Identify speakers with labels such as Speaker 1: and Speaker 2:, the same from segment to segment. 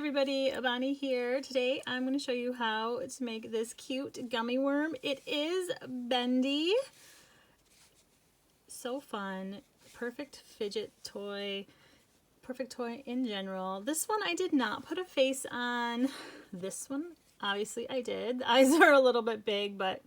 Speaker 1: everybody, Bonnie here. Today I'm going to show you how to make this cute gummy worm. It is bendy. So fun. Perfect fidget toy. Perfect toy in general. This one I did not put a face on. This one, obviously I did. The eyes are a little bit big, but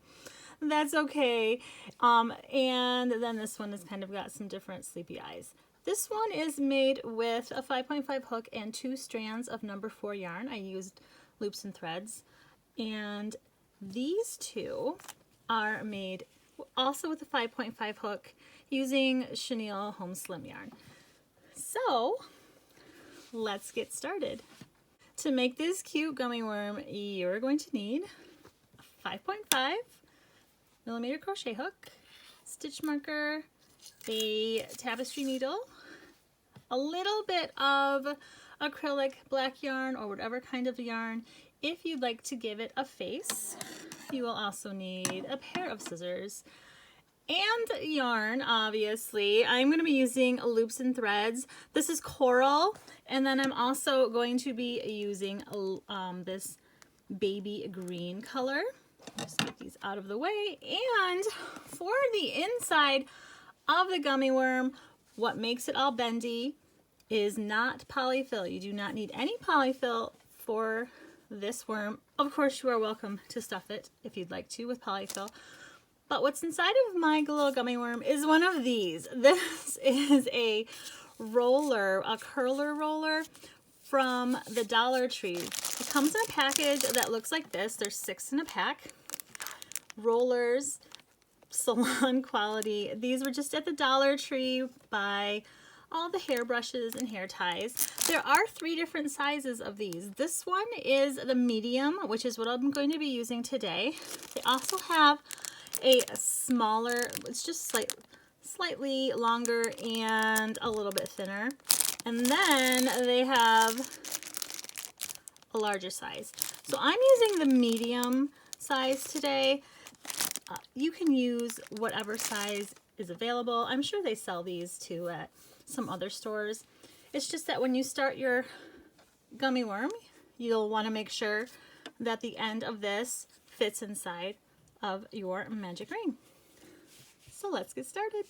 Speaker 1: that's okay. And then this one has kind of got some different sleepy eyes. This one is made with a 5.5 hook and 2 strands of number 4 yarn. I used loops and threads. And these two are made also with a 5.5 hook using chenille home slim yarn. So let's get started. To make this cute gummy worm, you're going to need a 5.5 millimeter crochet hook, stitch marker, a tapestry needle, a little bit of acrylic black yarn or whatever kind of yarn. If you'd like to give it a face, you will also need a pair of scissors and yarn, obviously. I'm going to be using loops and threads. This is coral, and then I'm also going to be using this baby green color. Just get these out of the way. And for the inside of the gummy worm, what makes it all bendy is not polyfill. You do not need any polyfill for this worm. Of course, you are welcome to stuff it if you'd like to with polyfill. But what's inside of my little gummy worm is one of these. This is a roller, a curler roller from the Dollar Tree. It comes in a package that looks like this. There's 6 in a pack. Rollers, salon quality. These were just at the Dollar Tree by all the hairbrushes and hair ties. There are 3 different sizes of these. This one is the medium, which is what I'm going to be using today. They also have a smaller, it's just slightly longer and a little bit thinner. And then they have a larger size. So I'm using the medium size today. You can use whatever size is available. I'm sure they sell these too at some other stores. It's just that when you start your gummy worm, you'll want to make sure that the end of this fits inside of your magic ring. So let's get started.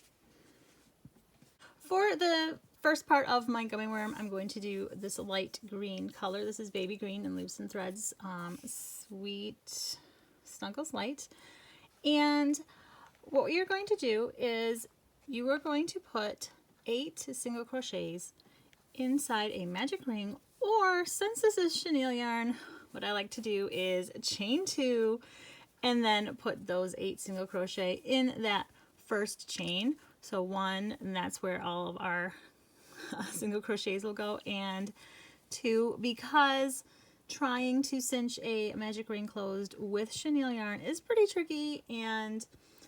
Speaker 1: For the first part of my gummy worm, I'm going to do this light green color. This is baby green and loops and threads, Sweet Snuggles Light. And what you're going to do is you are going to put 8 single crochets inside a magic ring, or since this is chenille yarn, what I like to do is chain 2 and then put those 8 single crochet in that first chain. So 1, and that's where all of our single crochets will go, and 2, because trying to cinch a magic ring closed with chenille yarn is pretty tricky and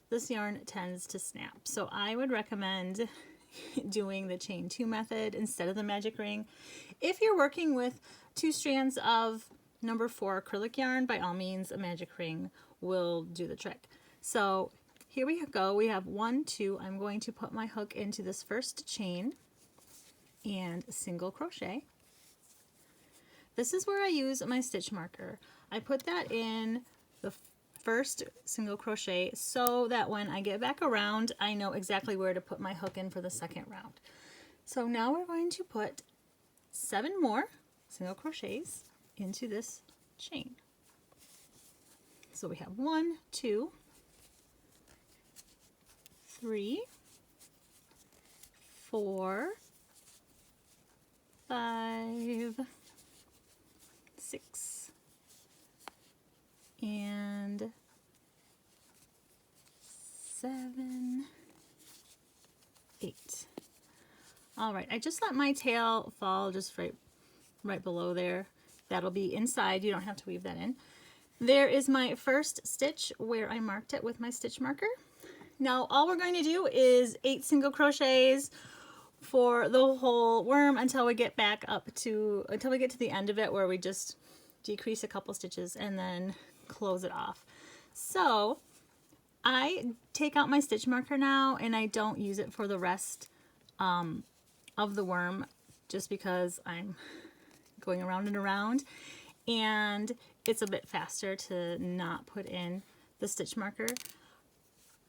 Speaker 1: this yarn tends to snap. So I would recommend doing the chain 2 method instead of the magic ring. If you're working with 2 strands of number 4 acrylic yarn, by all means a magic ring will do the trick. So here we go. We have 1, 2. I'm going to put my hook into this first chain and single crochet. This is where I use my stitch marker. I put that in the first single crochet so that when I get back around, I know exactly where to put my hook in for the second round. So now we're going to put 7 more single crochets into this chain. So we have 1, 2, 3, 4, 5, 6, and 7, 8. All right, I just let my tail fall just right below there. That'll be inside. You don't have to weave that in. There is my first stitch where I marked it with my stitch marker. Now all we're going to do is 8 single crochets for the whole worm until we get to the end of it, where we just decrease a couple stitches and then close it off. So I take out my stitch marker now and I don't use it for the rest of the worm, just because I'm going around and around, and it's a bit faster to not put in the stitch marker.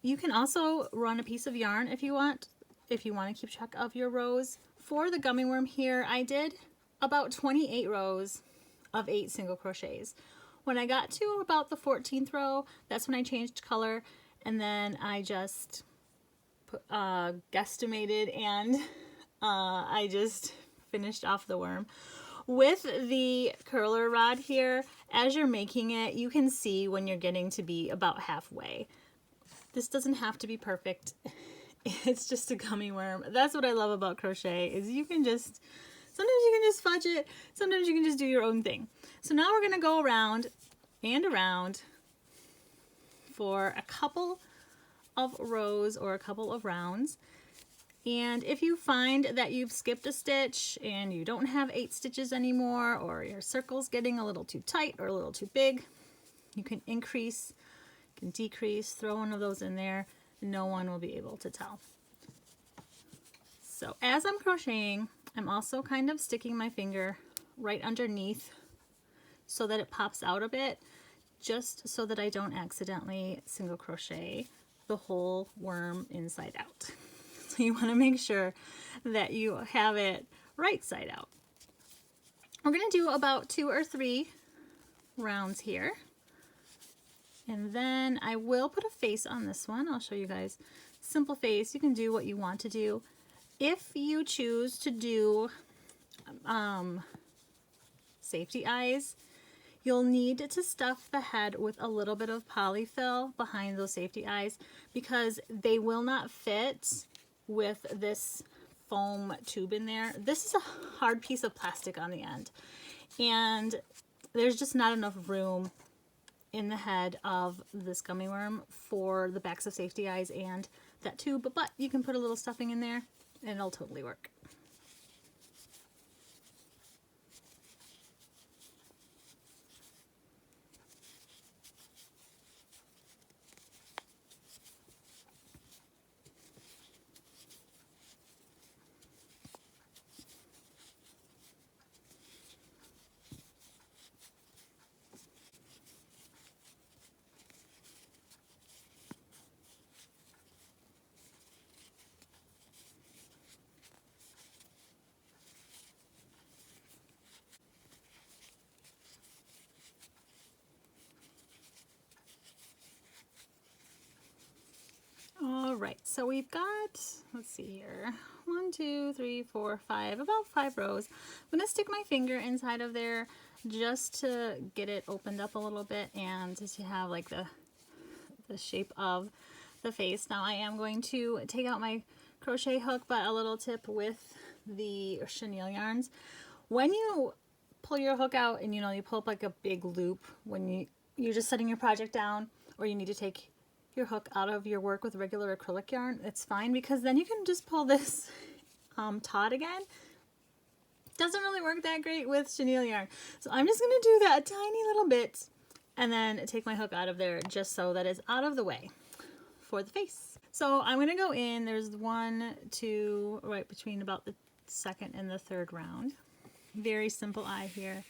Speaker 1: You can also run a piece of yarn if you want to keep track of your rows. For the gummy worm here, I did about 28 rows of 8 single crochets. When I got to about the 14th row, that's when I changed color, and then I just guesstimated, and I just finished off the worm. With the curler rod here, as you're making it, you can see when you're getting to be about halfway. This doesn't have to be perfect. It's just a gummy worm. That's what I love about crochet, is you can just, sometimes you can just fudge it, sometimes you can just do your own thing. So now we're gonna go around and around for a couple of rows or a couple of rounds. And if you find that you've skipped a stitch and you don't have 8 stitches anymore, or your circle's getting a little too tight or a little too big, you can increase, you can decrease, throw one of those in there. No one will be able to tell. So as I'm crocheting, I'm also kind of sticking my finger right underneath so that it pops out a bit, just so that I don't accidentally single crochet the whole worm inside out. So you want to make sure that you have it right side out. We're going to do about 2 or 3 rounds here. And then I will put a face on this one. I'll show you guys. Simple face. You can do what you want to do. If you choose to do safety eyes, you'll need to stuff the head with a little bit of polyfill behind those safety eyes, because they will not fit with this foam tube in there. This is a hard piece of plastic on the end, and there's just not enough room in the head of this gummy worm for the backs of safety eyes and that tube, but you can put a little stuffing in there and it'll totally work. All right, so we've got, let's see here, 1, 2, 3, 4, 5, about 5 rows. I'm gonna stick my finger inside of there just to get it opened up a little bit and to have like the shape of the face. Now I am going to take out my crochet hook, but a little tip with the chenille yarns, when you pull your hook out and you pull up like a big loop when you're just setting your project down, or you need to take your hook out of your work with regular acrylic yarn, it's fine, because then you can just pull this taut again. Doesn't really work that great with chenille yarn. So I'm just gonna do that a tiny little bit and then take my hook out of there just so that it's out of the way for the face. So I'm gonna go in, there's 1, 2, right between about the 2nd and the 3rd round. Very simple eye here.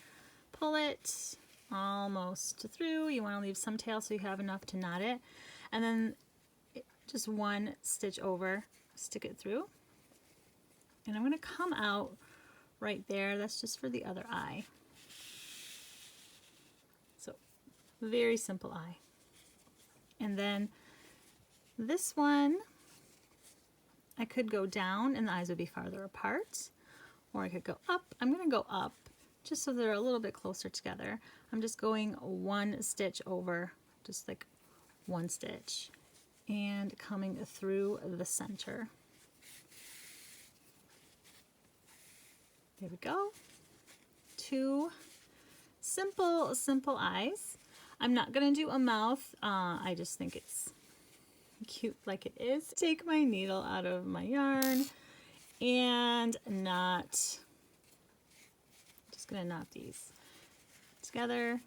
Speaker 1: Pull it almost through. You wanna leave some tail so you have enough to knot it. And then just 1 stitch over, stick it through. And I'm gonna come out right there. That's just for the other eye. So very simple eye. And then this one, I could go down and the eyes would be farther apart, or I could go up. I'm gonna go up just so they're a little bit closer together. I'm just going 1 stitch over, just like 1 stitch, and coming through the center. There we go. 2 simple eyes. I'm not gonna do a mouth. I just think it's cute like it is. Take my needle out of my yarn and knot. Just gonna knot these together.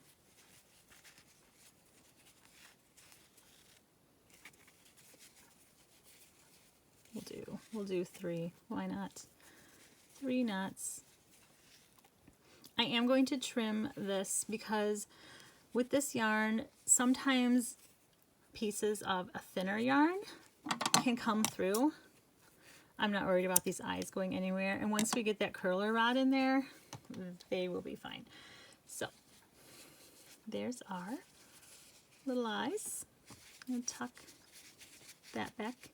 Speaker 1: We'll do 3. Why not? 3 knots. I am going to trim this because with this yarn, sometimes pieces of a thinner yarn can come through. I'm not worried about these eyes going anywhere. And once we get that curler rod in there, they will be fine. So there's our little eyes. I'm going to tuck that back,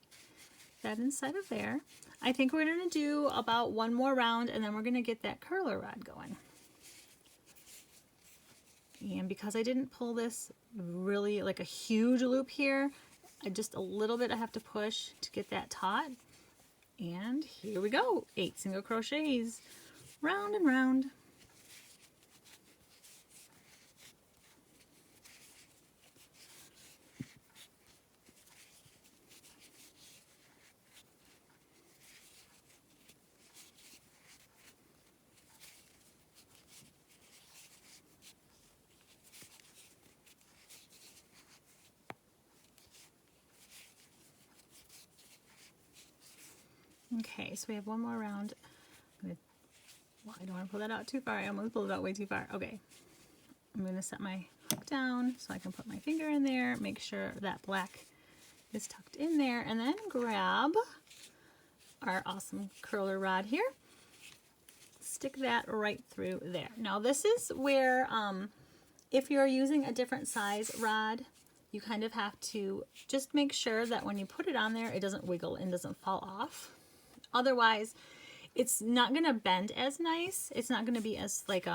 Speaker 1: that inside of there. I think we're going to do about one more round and then we're going to get that curler rod going. And because I didn't pull this really like a huge loop here, just a little bit I have to push to get that taut. And here we go, 8 single crochets, round and round. Okay, so we have one more round. Well, I don't want to pull that out too far. I almost pulled it out way too far. Okay, I'm going to set my hook down so I can put my finger in there, make sure that black is tucked in there, and then grab our awesome curler rod here. Stick that right through there. Now this is where, if you're using a different size rod, you kind of have to just make sure that when you put it on there, it doesn't wiggle and doesn't fall off. Otherwise, it's not going to bend as nice. It's not going to be as like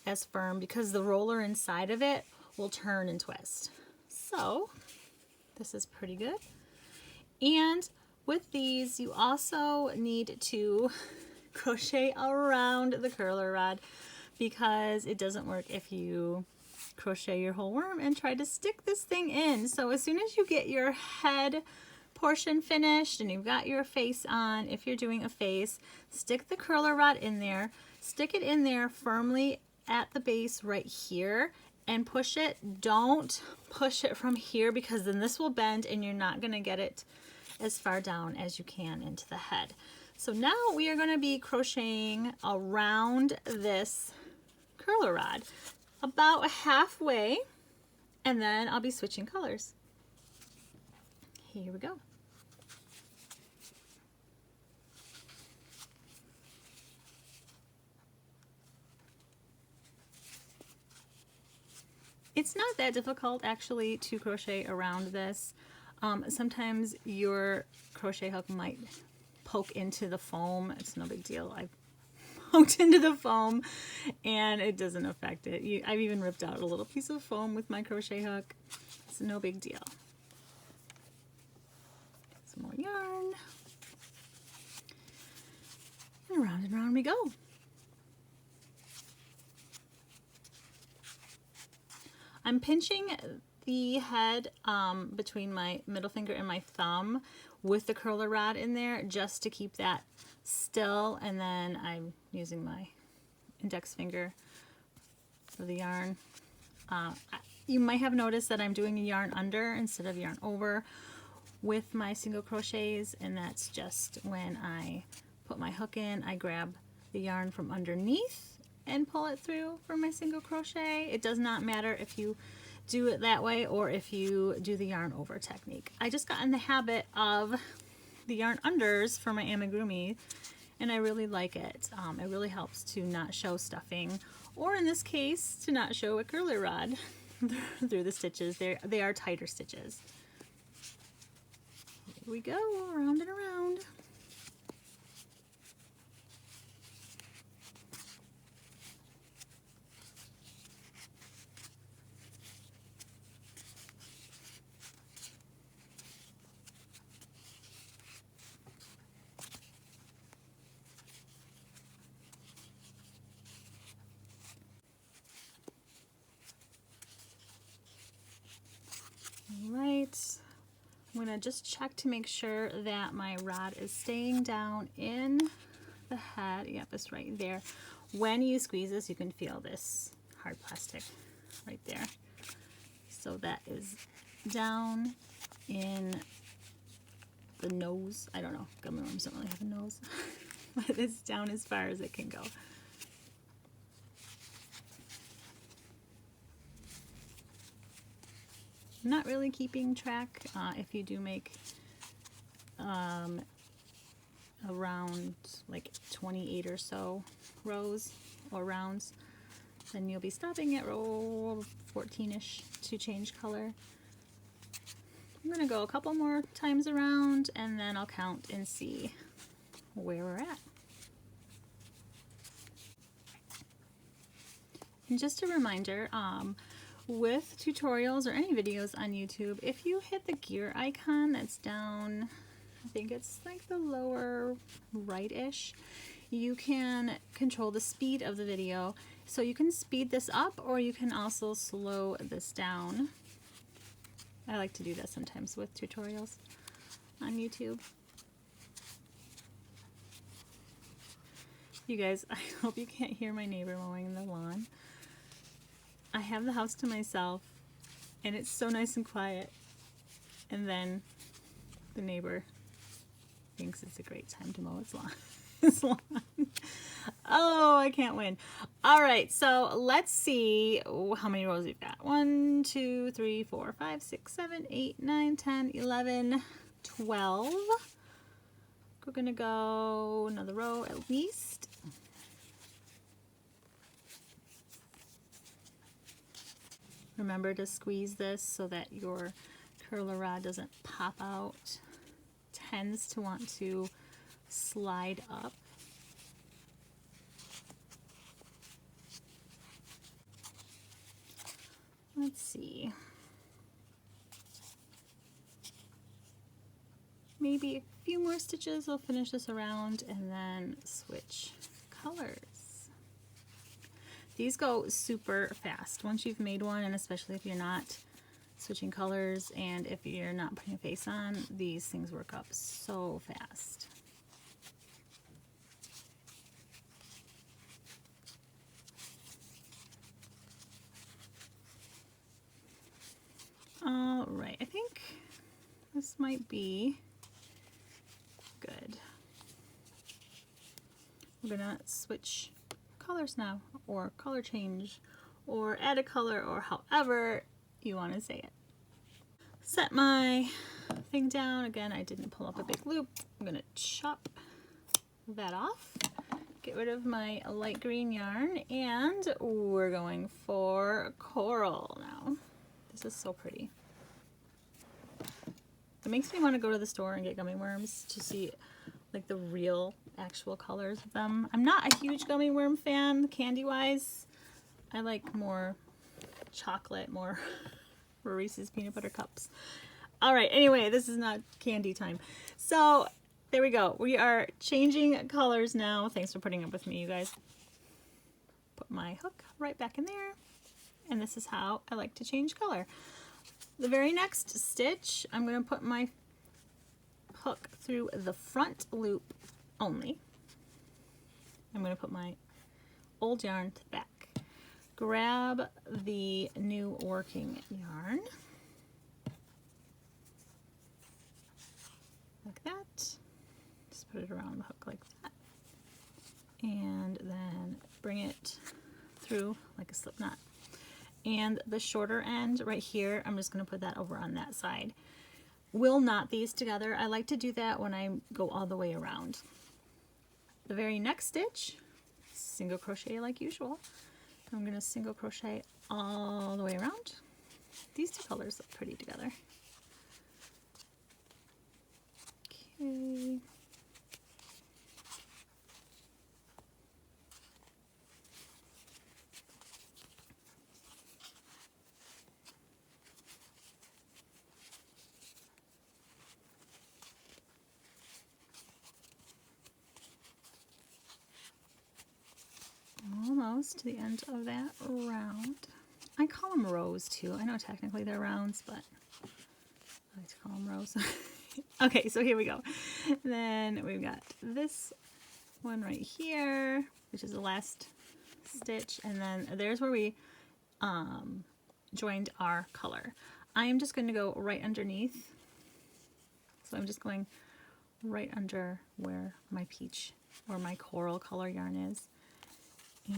Speaker 1: as firm because the roller inside of it will turn and twist. So this is pretty good. And with these, you also need to crochet around the curler rod because it doesn't work if you crochet your whole worm and try to stick this thing in. So as soon as you get your head portion finished and you've got your face on, if you're doing a face, stick the curler rod in there, stick it in there firmly at the base right here and push it. Don't push it from here because then this will bend and you're not going to get it as far down as you can into the head. So now we are going to be crocheting around this curler rod about halfway, and then I'll be switching colors. Here we go. It's not that difficult actually to crochet around this. Sometimes your crochet hook might poke into the foam. It's no big deal. I've poked into the foam and it doesn't affect it. I've even ripped out a little piece of foam with my crochet hook. It's no big deal. Some more yarn. And round we go. I'm pinching the head between my middle finger and my thumb with the curler rod in there just to keep that still, and then I'm using my index finger for the yarn. You might have noticed that I'm doing a yarn under instead of yarn over with my single crochets, and that's just when I put my hook in, I grab the yarn from underneath and pull it through for my single crochet. It does not matter if you do it that way or if you do the yarn over technique. I just got in the habit of the yarn unders for my amigurumi and I really like it. It really helps to not show stuffing, or in this case to not show a curler rod through the stitches. They are tighter stitches. Here we go, around and around. Alright, I'm going to just check to make sure that my rod is staying down in the head. Yep, it's right there. When you squeeze this, you can feel this hard plastic right there. So that is down in the nose. I don't know, gummy worms don't really have a nose, but it's down as far as it can go. not really keeping track. If you do make around like 28 or so rows or rounds, then you'll be stopping at row 14ish to change color. I'm going to go a couple more times around and then I'll count and see where we're at. And just a reminder, with tutorials or any videos on YouTube, if you hit the gear icon that's down, I think it's like the lower right-ish, you can control the speed of the video. So you can speed this up or you can also slow this down. I like to do that sometimes with tutorials on YouTube. You guys, I hope you can't hear my neighbor mowing the lawn. I have the house to myself and it's so nice and quiet, and then the neighbor thinks it's a great time to mow its lawn. Oh, I can't win. All right, so let's see how many rows we've got. 1, 2, 3, 4, 5, 6, 7, 8, 9, 10, 11, 12. We're gonna go another row at least. Remember to squeeze this so that your curler rod doesn't pop out. Tends to want to slide up. Let's see. Maybe a few more stitches. I'll finish this around and then switch colors. These go super fast once you've made one, and especially if you're not switching colors and if you're not putting a face on, these things work up so fast. All right, I think this might be good. We're gonna switch colors now, or color change, or add a color, or however you want to say it. Set my thing down. Again, I didn't pull up a big loop. I'm gonna chop that off, get rid of my light green yarn, and we're going for coral now. This is so pretty. It makes me want to go to the store and get gummy worms to see like the real actual colors of them. I'm not a huge gummy worm fan candy wise. I like more chocolate, more Reese's peanut butter cups. All right, anyway, this is not candy time. So there we go. We are changing colors now. Thanks for putting up with me, you guys. Put my hook right back in there. And this is how I like to change color. The very next stitch, I'm going to put my hook through the front loop only. I'm going to put my old yarn to the back. Grab the new working yarn. Like that. Just put it around the hook like that. And then bring it through like a slip knot. And the shorter end right here, I'm just going to put that over on that side. We'll knot these together. I like to do that when I go all the way around. The very next stitch, single crochet like usual. I'm going to single crochet all the way around. These two colors look pretty together. Okay. Almost to the end of that round. I call them rows too. I know technically they're rounds, but I like to call them rows. Okay, so here we go. Then we've got this one right here, which is the last stitch, and then there's where we joined our color. I am just going to go right underneath. So I'm just going right under where my peach or my coral color yarn is,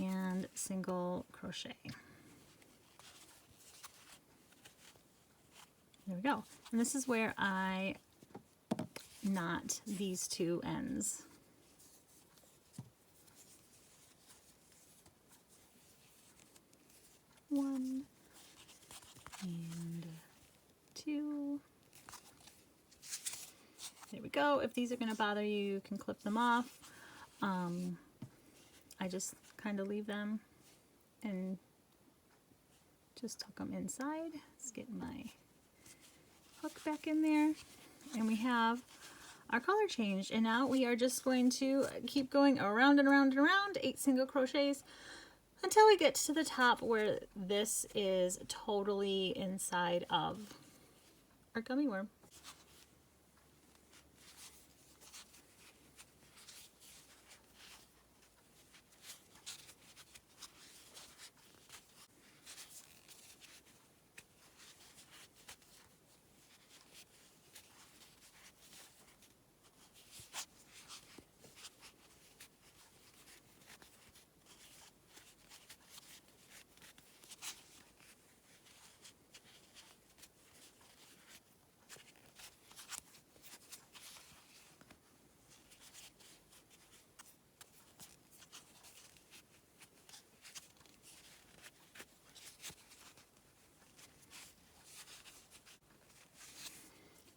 Speaker 1: and single crochet. There we go. And this is where I knot these two ends. One and two. There we go. If these are going to bother you, you can clip them off. I just kind of leave them and just tuck them inside. Let's get my hook back in there. And we have our color changed. And now we are just going to keep going around and around and around, 8 single crochets, until we get to the top where this is totally inside of our gummy worm.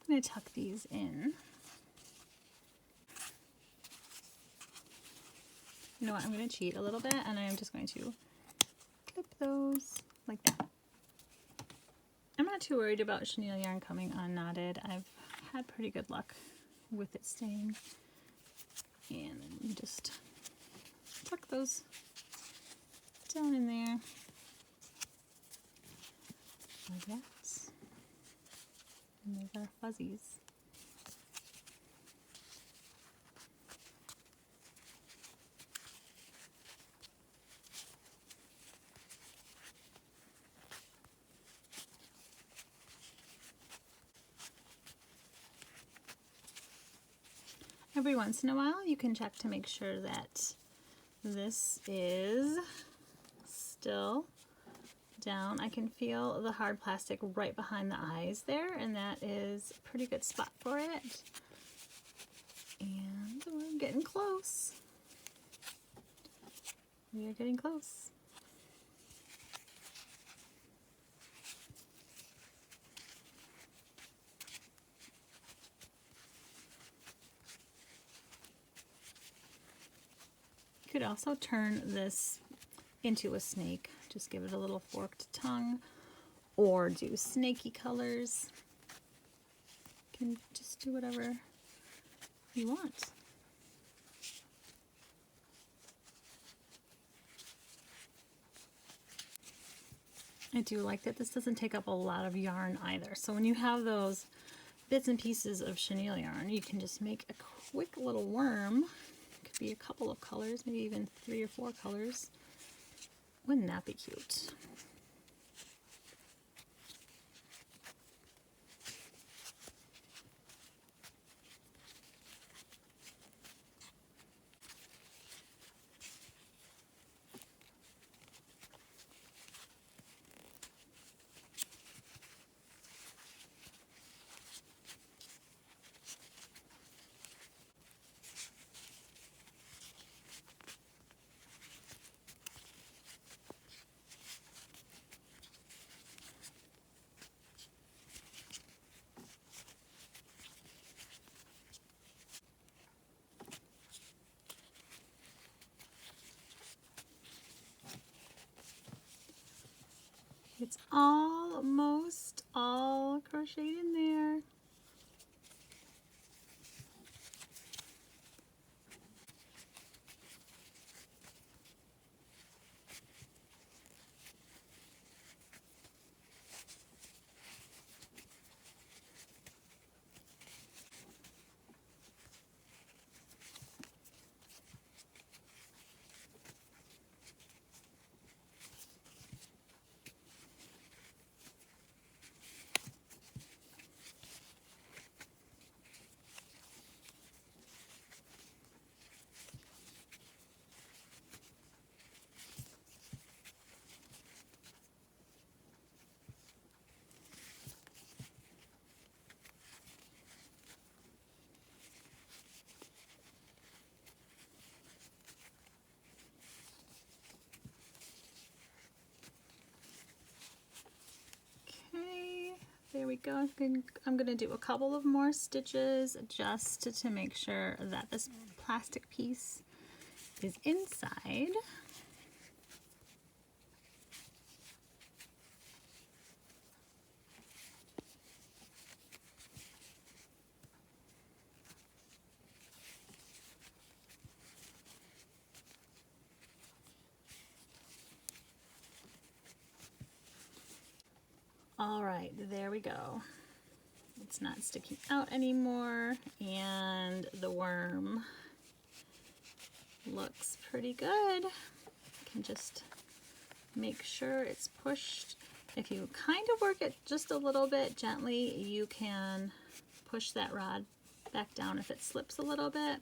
Speaker 1: I'm going to tuck these in. You know what, I'm going to cheat a little bit and I'm just going to clip those like that. I'm not too worried about chenille yarn coming unknotted. I've had pretty good luck with it staying. And then you just tuck those down in there like that. And those are fuzzies. Every once in a while you can check to make sure that this is still down. I can feel the hard plastic right behind the eyes there, and that is a pretty good spot for it. And we're getting close. We are getting close. You could also turn this into a snake. Just give it a little forked tongue, or do snaky colors. You can just do whatever you want. I do like that this doesn't take up a lot of yarn either. So when you have those bits and pieces of chenille yarn, you can just make a quick little worm. It could be a couple of colors, maybe even 3 or 4 colors. Wouldn't that be cute? It's almost all crocheted in there. There we go. I'm going to do a couple of more stitches just to make sure that this plastic piece is inside. All right, there we go. It's not sticking out anymore, and the worm looks pretty good. I can just make sure it's pushed. If you kind of work it just a little bit gently, you can push that rod back down if it slips a little bit.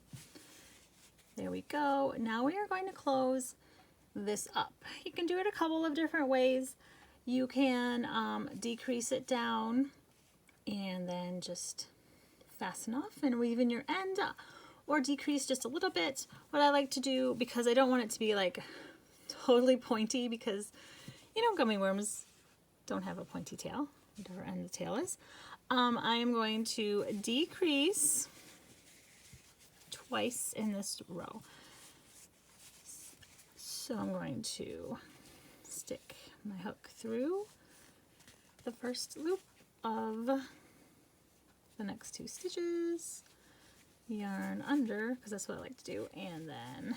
Speaker 1: There we go. Now we are going to close this up. You can do it a couple of different ways. You can decrease it down and then just fasten off and weave in your end, or decrease just a little bit. What I like to do, because I don't want it to be like totally pointy, because you know gummy worms don't have a pointy tail, whatever end the tail is. I am going to decrease twice in this row. So I'm going to stick my hook through the first loop of the next two stitches, yarn under, because that's what I like to do, and then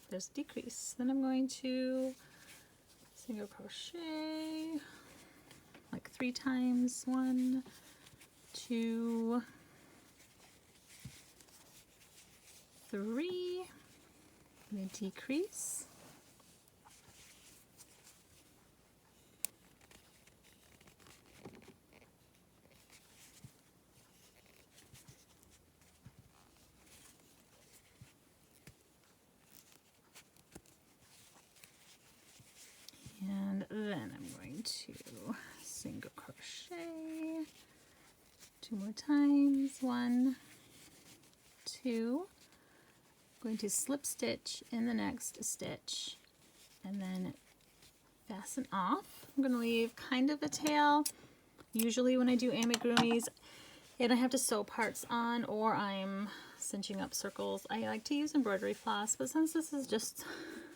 Speaker 1: there's decrease. Then I'm going to single crochet like 3 times. 1, 2, 3, and a decrease. And then I'm going to single crochet 2 more times. 1, 2. I'm going to slip stitch in the next stitch and then fasten off. I'm going to leave kind of a tail. Usually when I do amigurumis and I have to sew parts on, or I'm cinching up circles, I like to use embroidery floss, but since this is just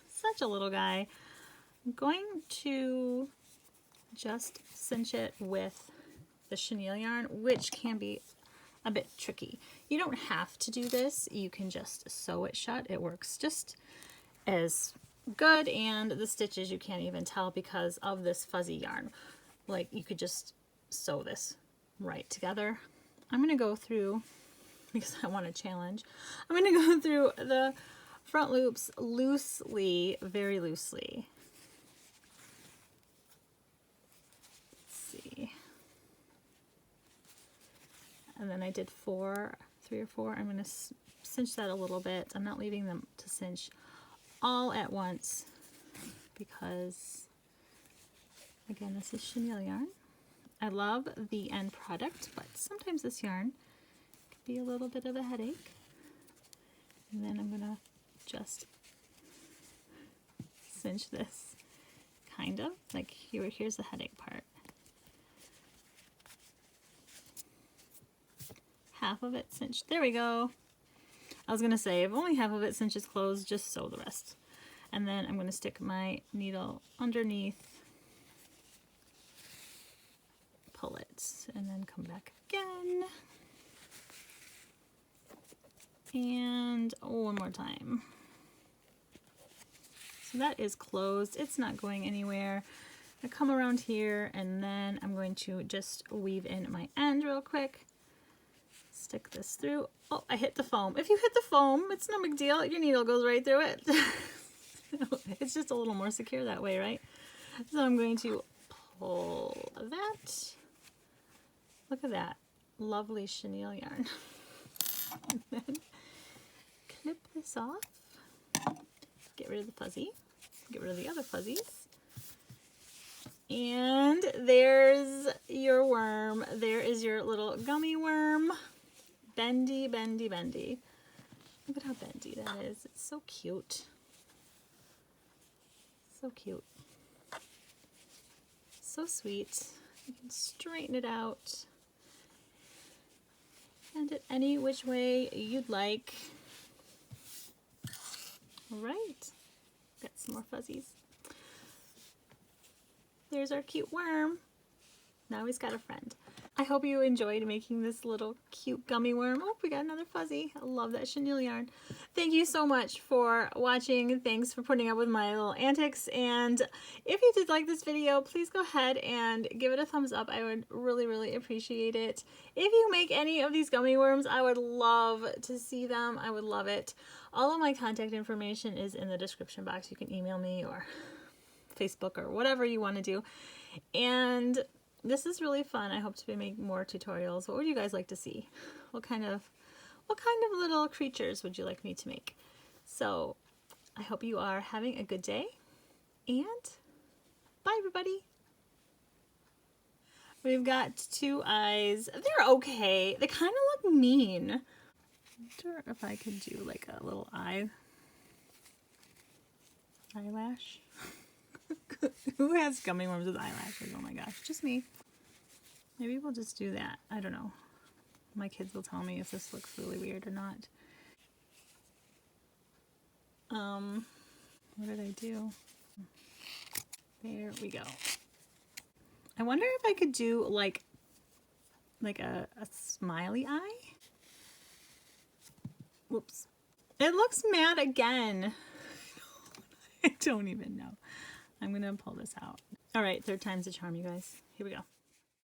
Speaker 1: such a little guy, I'm going to just cinch it with the chenille yarn, which can be a bit tricky. You don't have to do this. You can just sew it shut. It works just as good, and the stitches you can't even tell because of this fuzzy yarn. Like, you could just sew this right together. I'm going to go through, because I want a challenge, I'm going to go through the front loops loosely, very loosely. And then I did 3 or 4. I'm going to cinch that a little bit. I'm not leaving them to cinch all at once because, again, this is chenille yarn. I love the end product, but sometimes this yarn can be a little bit of a headache. And then I'm going to just cinch this, kind of. Like, here's the headache part. Half of it cinched. There we go. I was going to say, if only half of it cinches closed, just sew the rest. And then I'm going to stick my needle underneath, pull it, and then come back again. And one more time. So that is closed. It's not going anywhere. I come around here, and then I'm going to just weave in my end real quick. Stick this through. Oh, I hit the foam. If you hit the foam, it's no big deal. Your needle goes right through it. It's just a little more secure that way, right? So I'm going to pull that. Look at that lovely chenille yarn. And then clip this off. Get rid of the fuzzy. Get rid of the other fuzzies. And there's your worm. There is your little gummy worm. Bendy, bendy, bendy. Look at how bendy that is. It's so cute. So cute. So sweet. You can straighten it out. And it any which way you'd like. All right. Got some more fuzzies. There's our cute worm. Now he's got a friend. I hope you enjoyed making this little cute gummy worm. Oh, we got another fuzzy. I love that chenille yarn. Thank you so much for watching. Thanks for putting up with my little antics. And if you did like this video, please go ahead and give it a thumbs up. I would really, really appreciate it. If you make any of these gummy worms, I would love to see them. I would love it. All of my contact information is in the description box. You can email me or Facebook or whatever you want to do. And this is really fun. I hope to make more tutorials. What would you guys like to see? What kind of little creatures would you like me to make? So I hope you are having a good day, and bye everybody. We've got two eyes. They're okay. They kind of look mean. I wonder if I could do like a little eyelash. Who has gummy worms with eyelashes? Oh my gosh, just me. Maybe we'll just do that. I don't know. My kids will tell me if this looks really weird or not. What did I do? There we go. I wonder if I could do like a smiley eye. Whoops. It looks mad again. I don't even know. I'm gonna pull this out. All right, third time's the charm, you guys. Here we go.